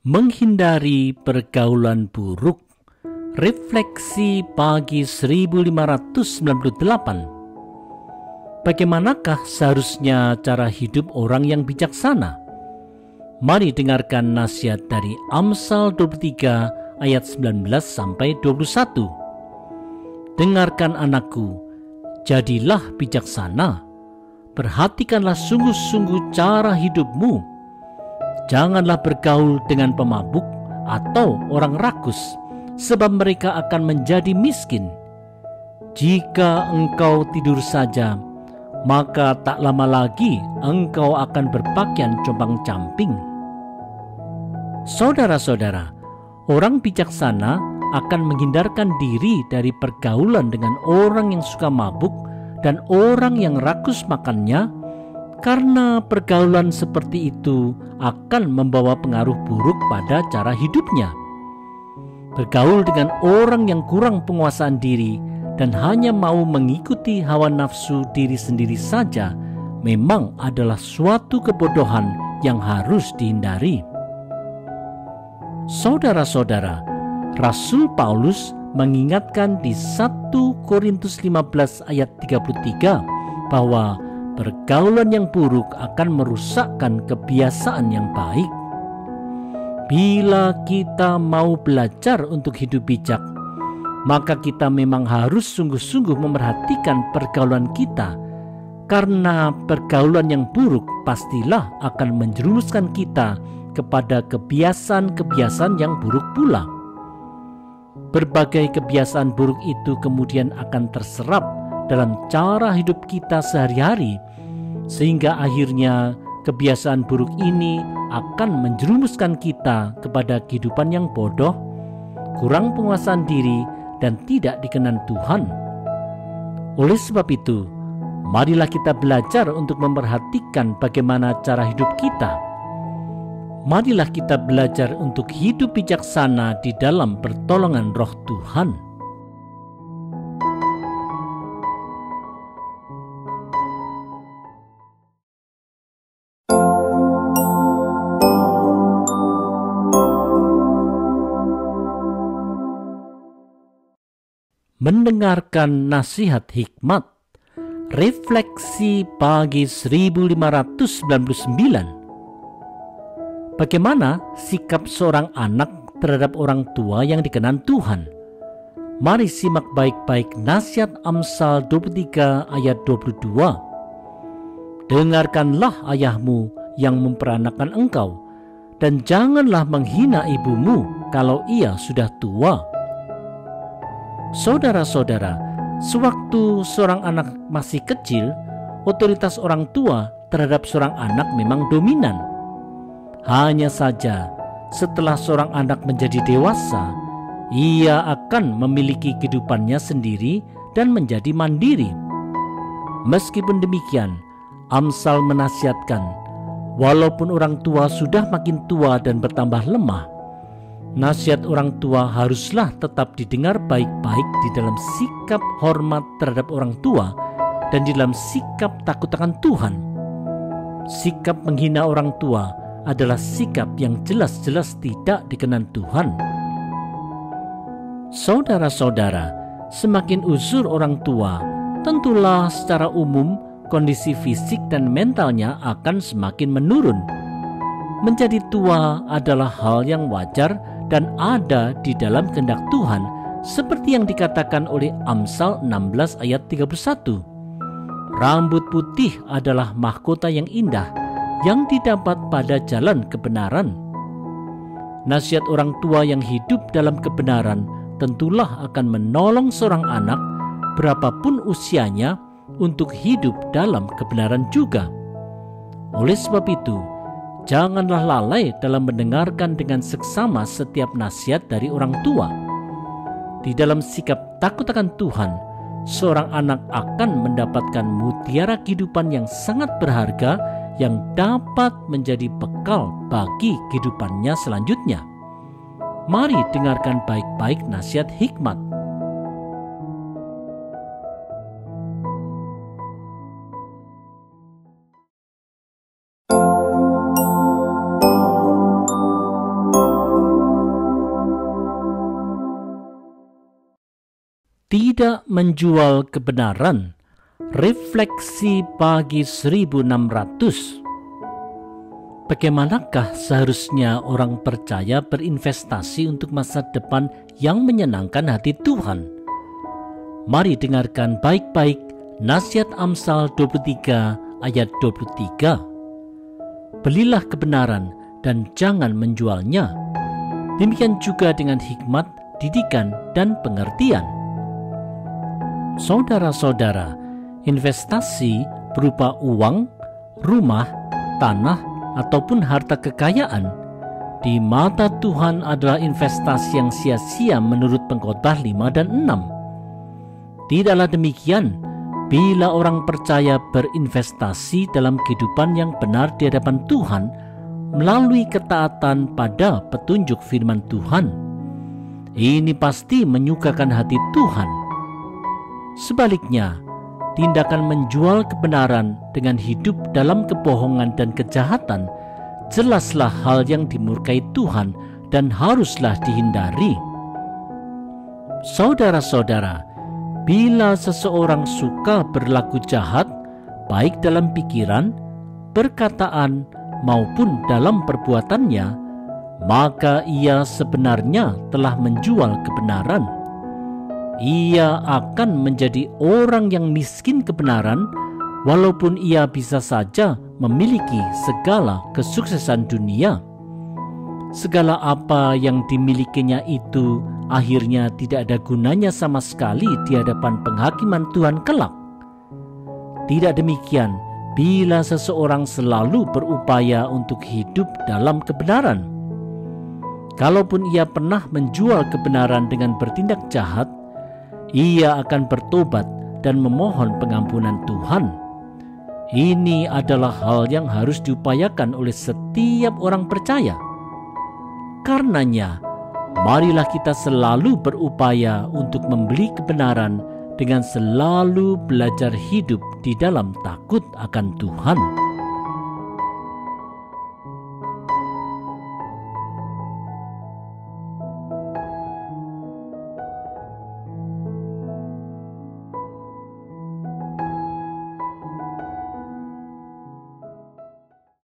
Menghindari pergaulan buruk. Refleksi pagi 1598. Bagaimanakah seharusnya cara hidup orang yang bijaksana? Mari dengarkan nasihat dari Amsal 23 ayat 19 sampai 21. Dengarkan anakku, jadilah bijaksana. Perhatikanlah sungguh-sungguh cara hidupmu. Janganlah bergaul dengan pemabuk atau orang rakus, sebab mereka akan menjadi miskin. Jika engkau tidur saja, maka tak lama lagi engkau akan berpakaian compang-camping. Saudara-saudara, orang bijaksana akan menghindarkan diri dari pergaulan dengan orang yang suka mabuk dan orang yang rakus makannya, karena pergaulan seperti itu akan membawa pengaruh buruk pada cara hidupnya. Bergaul dengan orang yang kurang penguasaan diri dan hanya mau mengikuti hawa nafsu diri sendiri saja memang adalah suatu kebodohan yang harus dihindari. Saudara-saudara, Rasul Paulus mengingatkan di 1 Korintus 15 ayat 33 bahwa pergaulan yang buruk akan merusakkan kebiasaan yang baik. Bila kita mau belajar untuk hidup bijak, maka kita memang harus sungguh-sungguh memerhatikan pergaulan kita, karena pergaulan yang buruk pastilah akan menjerumuskan kita kepada kebiasaan-kebiasaan yang buruk pula. Berbagai kebiasaan buruk itu kemudian akan terserap dalam cara hidup kita sehari-hari, sehingga akhirnya kebiasaan buruk ini akan menjerumuskan kita kepada kehidupan yang bodoh, kurang penguasaan diri, dan tidak dikenan Tuhan. Oleh sebab itu, marilah kita belajar untuk memperhatikan bagaimana cara hidup kita. Marilah kita belajar untuk hidup bijaksana di dalam pertolongan Roh Tuhan. Mendengarkan nasihat hikmat. Refleksi pagi 1599. Bagaimana sikap seorang anak terhadap orang tua yang dikenan Tuhan? Mari simak baik-baik nasihat Amsal 23 ayat 22. Dengarkanlah ayahmu yang memperanakan engkau, dan janganlah menghina ibumu kalau ia sudah tua. Saudara-saudara, sewaktu seorang anak masih kecil, otoritas orang tua terhadap seorang anak memang dominan. Hanya saja, setelah seorang anak menjadi dewasa, ia akan memiliki kehidupannya sendiri dan menjadi mandiri. Meskipun demikian, Amsal menasihatkan, walaupun orang tua sudah makin tua dan bertambah lemah, nasihat orang tua haruslah tetap didengar baik-baik di dalam sikap hormat terhadap orang tua dan di dalam sikap takut akan Tuhan. Sikap menghina orang tua adalah sikap yang jelas-jelas tidak dikenan Tuhan. Saudara-saudara, semakin uzur orang tua, tentulah secara umum kondisi fisik dan mentalnya akan semakin menurun. Menjadi tua adalah hal yang wajar dan ada di dalam kehendak Tuhan, seperti yang dikatakan oleh Amsal 16 ayat 31. Rambut putih adalah mahkota yang indah yang didapat pada jalan kebenaran. Nasihat orang tua yang hidup dalam kebenaran tentulah akan menolong seorang anak berapapun usianya untuk hidup dalam kebenaran juga. Oleh sebab itu, janganlah lalai dalam mendengarkan dengan seksama setiap nasihat dari orang tua. Di dalam sikap takut akan Tuhan, seorang anak akan mendapatkan mutiara kehidupan yang sangat berharga yang dapat menjadi bekal bagi kehidupannya selanjutnya. Mari dengarkan baik-baik nasihat hikmat. Tidak menjual kebenaran. Refleksi pagi 1600. Bagaimanakah seharusnya orang percaya berinvestasi untuk masa depan yang menyenangkan hati Tuhan? Mari dengarkan baik-baik nasihat Amsal 23 ayat 23. Belilah kebenaran dan jangan menjualnya. Demikian juga dengan hikmat, didikan, dan pengertian. Saudara-saudara, investasi berupa uang, rumah, tanah, ataupun harta kekayaan di mata Tuhan adalah investasi yang sia-sia menurut Pengkhotbah 5 dan 6. Tidaklah demikian bila orang percaya berinvestasi dalam kehidupan yang benar di hadapan Tuhan melalui ketaatan pada petunjuk firman Tuhan. Ini pasti menyukakan hati Tuhan. Sebaliknya, tindakan menjual kebenaran dengan hidup dalam kebohongan dan kejahatan jelaslah hal yang dimurkai Tuhan dan haruslah dihindari. Saudara-saudara, bila seseorang suka berlaku jahat, baik dalam pikiran, perkataan, maupun dalam perbuatannya, maka ia sebenarnya telah menjual kebenaran. Ia akan menjadi orang yang miskin kebenaran, walaupun ia bisa saja memiliki segala kesuksesan dunia. Segala apa yang dimilikinya itu akhirnya tidak ada gunanya sama sekali di hadapan penghakiman Tuhan kelak. Tidak demikian bila seseorang selalu berupaya untuk hidup dalam kebenaran. Kalaupun ia pernah menjual kebenaran dengan bertindak jahat, ia akan bertobat dan memohon pengampunan Tuhan. Ini adalah hal yang harus diupayakan oleh setiap orang percaya. Karenanya, marilah kita selalu berupaya untuk membeli kebenaran dengan selalu belajar hidup di dalam takut akan Tuhan.